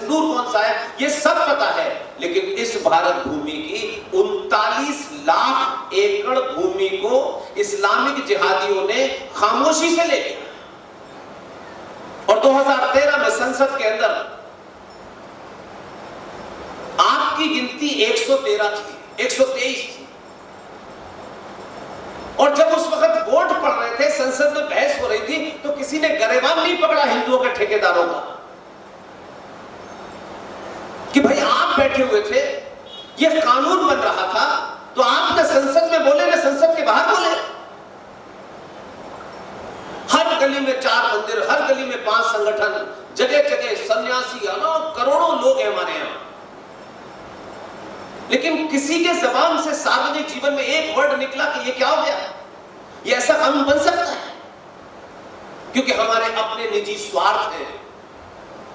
सिंदूर कौन सा है, ये सब पता है। लेकिन इस भारत भूमि की 39 लाख एकड़ भूमि को इस्लामिक जिहादियों ने खामोशी से ले लिया। और 2013 में संसद के अंदर आपकी गिनती 113 थी, 123 थी। और जब उस वक्त वोट पड़ रहे थे, संसद में बहस हो रही थी, तो किसी ने गरेबान नहीं पकड़ा हिंदुओं के ठेकेदारों का कि भाई आप बैठे हुए थे, यह कानून बन रहा था, तो आप न संसद में बोले न संसद के बाहर बोले। हर गली में 4 मंदिर, हर गली में 5 संगठन, जगह जगह सन्यासी, करोड़ों लोग हैं हमारे यहां। लेकिन किसी के जबान से सार्वजनिक जीवन में एक वर्ड निकला कि ये क्या हो गया, ये ऐसा कानून बन सकता है? क्योंकि हमारे अपने निजी स्वार्थ हैं,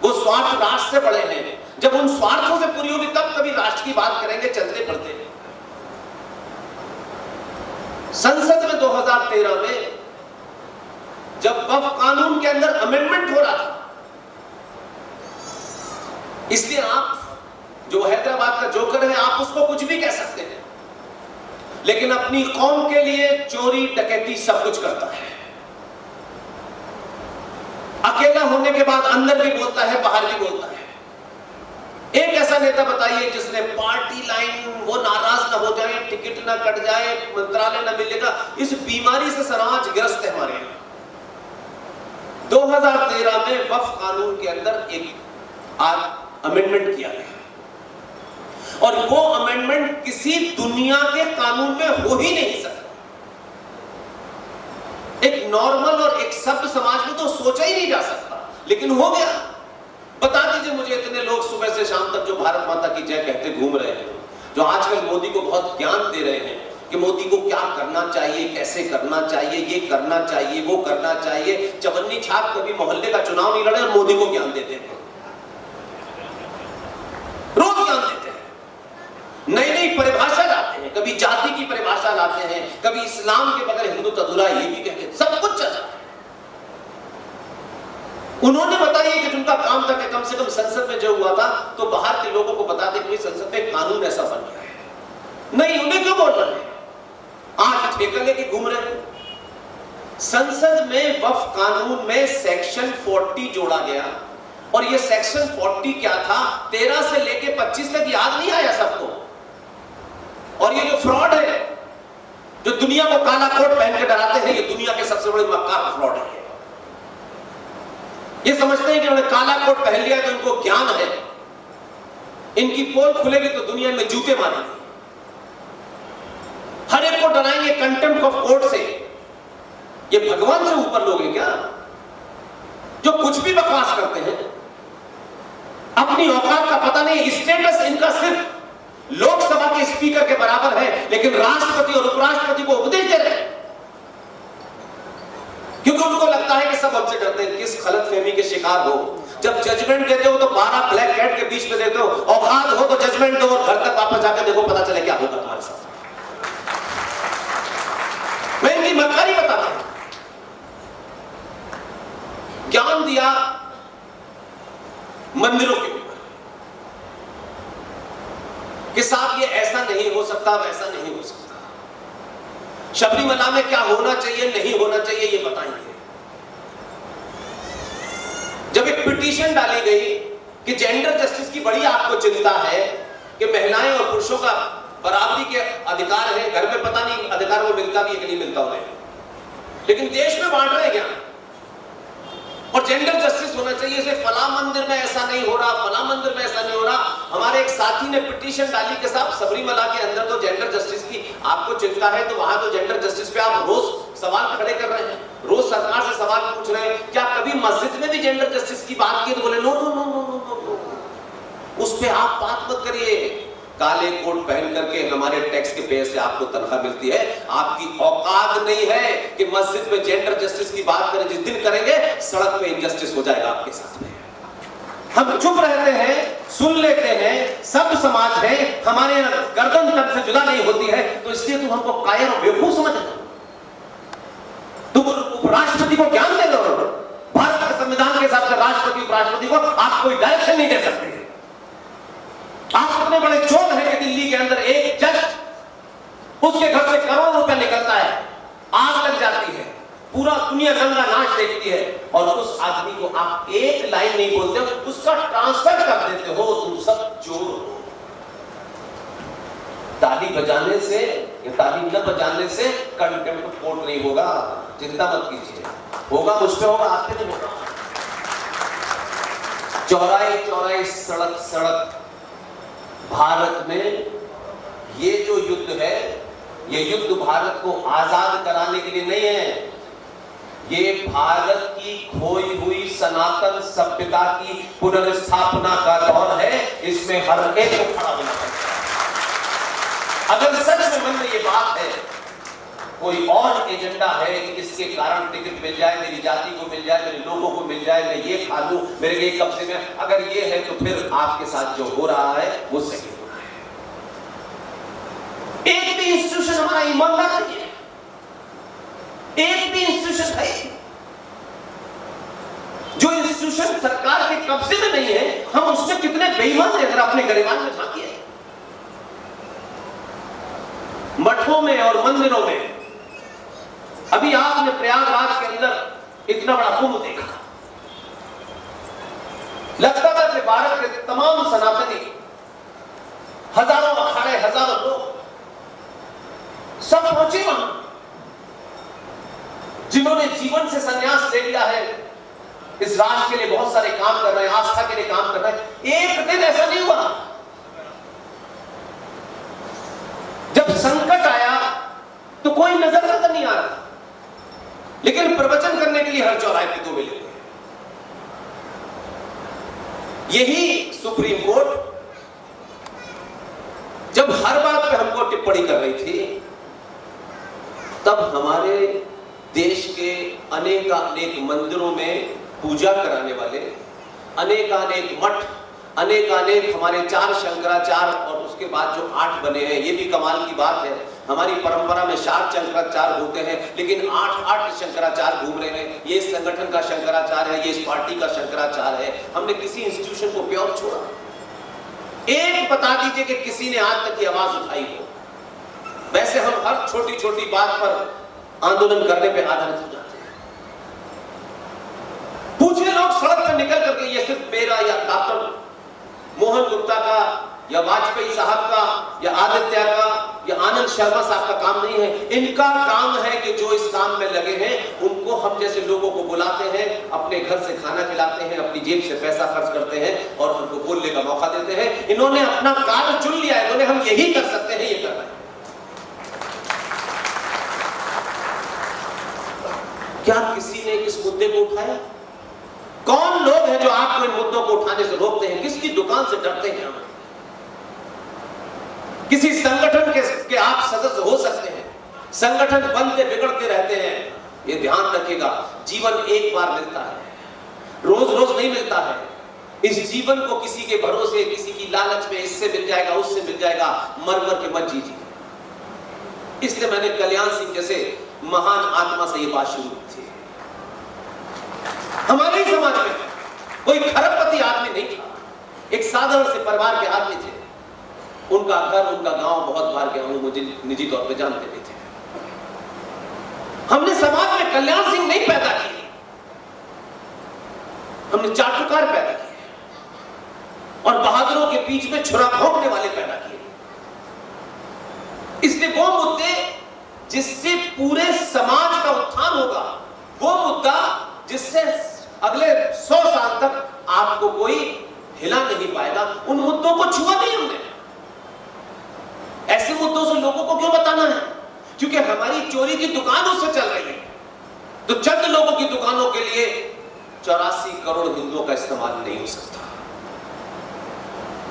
वो स्वार्थ राष्ट्र से बड़े हैं। जब उन स्वार्थों से पूरी होगी तब कभी राष्ट्र की बात करेंगे, चलते पड़ते। संसद में 2013 में जब वक्फ कानून के अंदर अमेंडमेंट हो रहा था, इसलिए आप जो हैदराबाद का जोकर है, आप उसको कुछ भी कह सकते हैं, लेकिन अपनी कौम के लिए चोरी डकैती सब कुछ करता है। अकेला होने के बाद अंदर भी बोलता है, बाहर भी बोलता है। एक ऐसा नेता बताइए जिसने पार्टी लाइन, वो नाराज ना हो जाए, टिकट ना कट जाए, मंत्रालय ना मिलेगा, इस बीमारी से समाज ग्रस्त है हमारे यहां। 2013 में वक्फ कानून के अंदर एक अमेंडमेंट किया गया, और वो अमेंडमेंट किसी दुनिया के कानून में हो ही नहीं सकता। एक नॉर्मल और एक सभ्य समाज में तो सोचा ही नहीं जा सकता, लेकिन हो गया। बता दीजिए मुझे, इतने लोग सुबह से शाम तक जो भारत माता की जय कहते घूम रहे हैं, जो आजकल मोदी को बहुत ज्ञान दे रहे हैं कि मोदी को क्या करना चाहिए, कैसे करना चाहिए, ये करना चाहिए, वो करना चाहिए। चवन्नी छाप कभी मोहल्ले का चुनाव नहीं लड़े और मोदी को ज्ञान देते हैं, रोज ज्ञान देते हैं, नई नई परिभाषा लाते हैं, कभी जाति की परिभाषा लाते हैं, कभी इस्लाम के बगैर हिंदू अधूरा, ये भी कहते हैं, सब कुछ चल रहा है। उन्होंने बताया कि जिनका काम था कि कम से कम संसद में जो हुआ था तो बाहर के लोगों को बता दें कि संसद में कानून ऐसा बन गया है। नहीं, उन्हें क्यों बोल रहे हैं? आज ठेका लेके घूम रहे हैं। संसद में वक्फ कानून में सेक्शन 40 जोड़ा गया, और ये सेक्शन 40 क्या था, 13 से लेके 25 तक याद नहीं आया सबको। और ये जो फ्रॉड है, जो दुनिया को काला कोट पहन के डराते हैं, ये दुनिया के सबसे बड़े मक्कार फ्रॉड है। ये समझते हैं कि उन्होंने काला कोट पहन लिया तो उनको ज्ञान है, इनकी पोल खुलेगी तो दुनिया में जूते मारेंगे, हर एक को डराएंगे कंटेम्प्ट ऑफ कोर्ट से। ये भगवान से ऊपर लोग हैं क्या, जो कुछ भी बकवास करते हैं, अपनी औकात का पता नहीं। स्टेटस इनका सिर्फ लोकसभा के स्पीकर के बराबर है, लेकिन राष्ट्रपति और उपराष्ट्रपति को उपदेश दे रहे हैं, क्योंकि उनको लगता है कि सब हमसे डरते हैं। किस गलतफहमी के शिकार हो, जब जजमेंट देते हो तो 12 ब्लैक कैट के बीच में देते हो, औकात हो तो जजमेंट दो और घर तक वापस जाकर देखो, पता चले क्या होगा तुम्हारे साथ। मैं इनकी मक्कारी बताता हूं। ज्ञान दिया मंदिरों के ऊपर कि साहब ये ऐसा नहीं हो सकता, वैसा नहीं हो सकता। शबरीमला में क्या होना चाहिए, नहीं होना चाहिए, ये बताएंगे। जब एक पिटीशन डाली गई कि जेंडर जस्टिस की बड़ी आपको चिंता है कि महिलाएं और पुरुषों का बराबरी के अधिकार है, घर में पता नहीं अधिकार वो मिलता भी है कि नहीं मिलता उन्हें, लेकिन देश में बांट रहे क्या, और जेंडर जस्टिस होना चाहिए, इसे फला मंदिर में ऐसा नहीं हो रहा, फला मंदिर में ऐसा नहीं हो रहा। हमारे एक साथी ने पिटीशन डाली कि साहब सबरीमला के अंदर तो जेंडर जस्टिस की आपको चिंता है, तो वहां तो जेंडर जस्टिस पे आप रोज सवाल खड़े कर रहे हैं, रोज सरकार से सवाल पूछ रहे हैं, क्या कभी मस्जिद में भी जेंडर जस्टिस की बात की? तो बोले no no no no no no, उस पे आप बात मत करिए। काले कोट पहन करके हमारे टैक्स के पैसे आपको तनख्वाह मिलती है, आपकी औकात नहीं है कि मस्जिद में जेंडर जस्टिस की बात करें। जिस दिन करेंगे सड़क पे इनजस्टिस हो जाएगा आपके साथ में। हम चुप रहते हैं, सुन लेते हैं, सब समाज है, हमारे यहाँ गर्दन तन से जुदा नहीं होती है, तो इसलिए तुम हमको कायर और बेवकूफ समझ रहे हो। तुम उपराष्ट्रपति को ज्ञान दे दो, भारत के संविधान के हिसाब से राष्ट्रपति उपराष्ट्रपति को आप कोई डायरेक्शन नहीं दे सकते। आप इतने बड़े चोर हैं कि दिल्ली के अंदर एक जज, उसके घर से करोड़ों रुपया निकलता है, आग लग जाती है, पूरा दुनिया गंगा नाच देखती है, और उस आदमी को आप एक लाइन नहीं बोलते, उसका ट्रांसफर कर देते हो, तुम सब चोर हो। ताली बजाने से या ताली न बजाने से कंटेम्प्ट कोर्ट नहीं होगा, चिंता मत कीजिए, होगा मुझ पे होगा, आपके नहीं होगा। चौराहे चौराहे सड़क सड़क भारत में ये जो युद्ध है, ये युद्ध भारत को आजाद कराने के लिए नहीं है, ये भारत की खोई हुई सनातन सभ्यता की पुनर्स्थापना का दौर है। इसमें हर एक को खड़ा होना चाहिए। अगर सच में मन में ये बात है, कोई और एजेंडा है कि इसके कारण टिकट मिल जाए, मेरी जाति को मिल जाए, मेरे लोगों को मिल जाए, मैं ये खा लूं, मेरे ये कब्जे में, अगर ये है तो फिर आपके साथ जो हो रहा है वो सही हो रहा है। एक भी इंस्टीट्यूशन हमारा ईमानदार नहीं है, एक भी इंस्टीट्यूशन है जो इंस्टीट्यूशन सरकार के कब्जे में नहीं है, हम उसमें कितने बेईमान हैं। अगर अपने गरिमान में झांकिए, मठों में और मंदिरों में, अभी आपने प्रयागराज के अंदर इतना बड़ा कुंभ देखा, लगता था कि भारत के तमाम सनातनी, हजारों अखाड़े, हजारों लोग सब पहुंचे वहां, जिन्होंने जीवन से संन्यास ले लिया है, इस राष्ट्र के लिए बहुत सारे काम कर रहे हैं, आस्था के लिए काम कर रहे हैं। एक दिन ऐसा नहीं हुआ जब संकट आया तो कोई नजर नहीं आ रहा, लेकिन प्रवचन करने के लिए हर चौराहे पे तो मिले। यही सुप्रीम कोर्ट जब हर बात पे हमको टिप्पणी कर रही थी, तब हमारे देश के अनेक मंदिरों में पूजा कराने वाले, अनेक मठ, अनेक हमारे 4 शंकराचार्य और उसके बाद जो 8 बने हैं, ये भी कमाल की बात है। हमारी परंपरा में 7 शंकराचार्य होते हैं, लेकिन 8 शंकराचार्य घूम रहे हैं। ये इस संगठन का शंकराचार्य है, ये इस पार्टी का शंकराचार्य है। हमने किसी इंस्टीट्यूशन को प्योर छोड़ा? एक बता दीजिए कि किसी ने आज तक की आवाज उठाई हो। वैसे हम हर छोटी छोटी बात पर आंदोलन करने पे आधारित हो जाते हैं। पूछे लोग सड़क पर निकल करके, ये सिर्फ मेरा या डॉक्टर मोहन गुप्ता का या वाजपेयी साहब का या आदित्य का या आनंद शर्मा साहब का काम नहीं है। इनका काम है कि जो इस काम में लगे हैं, उनको हम जैसे लोगों को बुलाते हैं, अपने घर से खाना खिलाते हैं, अपनी जेब से पैसा खर्च करते हैं और हमको बोलने का मौका देते हैं। इन्होंने अपना कार्य चुन लिया है, इन्होंने हम यही कर सकते हैं, ये कर रहे हैं। क्या किसी ने इस मुद्दे को उठाया? कौन लोग हैं जो आपको इन मुद्दों को उठाने से रोकते हैं? किसकी दुकान से डरते हैं? हम किसी संगठन के आप सदस्य हो सकते हैं, संगठन बनते बिगड़ते रहते हैं। ये ध्यान रखिएगा, जीवन एक बार मिलता है, रोज रोज नहीं मिलता है। इस जीवन को किसी के भरोसे, किसी की लालच में, इससे मिल जाएगा, उससे मिल जाएगा, मर मर के मत जीजिए। इसलिए मैंने कल्याण सिंह जैसे महान आत्मा से ये बात शुरू की थी। हमारे ही समाज में कोई खरबपति आदमी नहीं था, एक साधारण से परिवार के आदमी थे। उनका घर, उनका गांव बहुत बार गया हूं, मुझे निजी तौर पे जानते भी थे। हमने समाज में कल्याण सिंह नहीं पैदा किए, हमने चाटुकार पैदा किए और बहादुरों के बीच में छुरा भोंकने वाले पैदा किए। इसलिए वो मुद्दे जिससे पूरे समाज का उत्थान होगा, वो मुद्दा जिससे अगले 100 साल तक आपको कोई हिला नहीं पाएगा, उन मुद्दों को छुआ नहीं हमने। ऐसे मुद्दों से लोगों को क्यों बताना है? क्योंकि हमारी चोरी की दुकान उससे चल रही है। तो चंद लोगों की दुकानों के लिए 84 करोड़ हिंदुओं का इस्तेमाल नहीं हो सकता।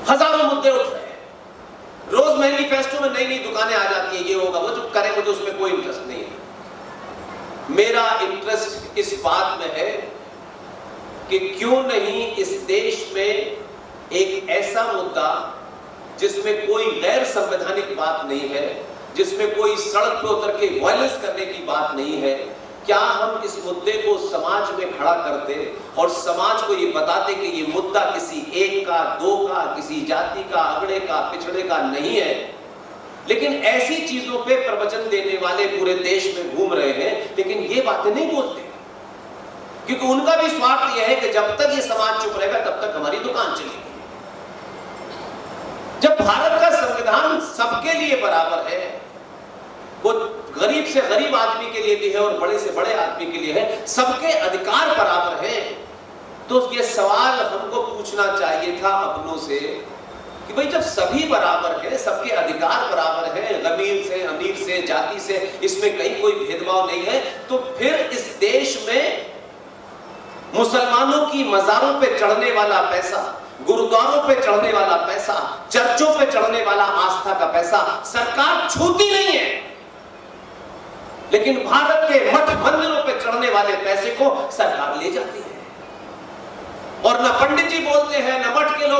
हजारों मुद्दे उठ रहे हैं, रोज मैनिफेस्टो में नई नई दुकानें आ जाती है, ये होगा, वो जो करे, मुझे उसमें कोई इंटरेस्ट नहीं है। मेरा इंटरेस्ट इस बात में है कि क्यों नहीं इस देश में एक ऐसा मुद्दा जिसमें कोई गैर संवैधानिक बात नहीं है, जिसमें कोई सड़क पर उतर के वायलेंस करने की बात नहीं है, क्या हम इस मुद्दे को समाज में खड़ा करते और समाज को ये बताते कि ये मुद्दा किसी एक का, दो का, किसी जाति का, अगड़े का, पिछड़े का नहीं है, लेकिन ऐसी चीजों पे प्रवचन देने वाले पूरे देश में घूम रहे हैं, लेकिन ये बातें नहीं बोलते, क्योंकि उनका भी स्वार्थ यह है कि जब तक ये समाज चुप रहेगा तब तक हमारी दुकान चलेगी। जब भारत का संविधान सबके लिए बराबर है, वो गरीब से गरीब आदमी के लिए भी है और बड़े से बड़े आदमी के लिए है, सबके अधिकार बराबर हैं, तो ये सवाल हमको पूछना चाहिए था अपनों से कि भाई जब सभी बराबर है, सबके अधिकार बराबर है, अमीर से, अमीर से, जाति से, इसमें कहीं कोई भेदभाव नहीं है, तो फिर इस देश में मुसलमानों की मज़ारों पे चढ़ने वाला पैसा, गुरुद्वारों पे चढ़ने वाला पैसा, चर्चों पे चढ़ने वाला आस्था का पैसा सरकार छूती नहीं है, लेकिन भारत के मठ मंदिरों पे चढ़ने वाले पैसे को सरकार ले जाती है। और न पंडित जी बोलते हैं, न मठ के लोग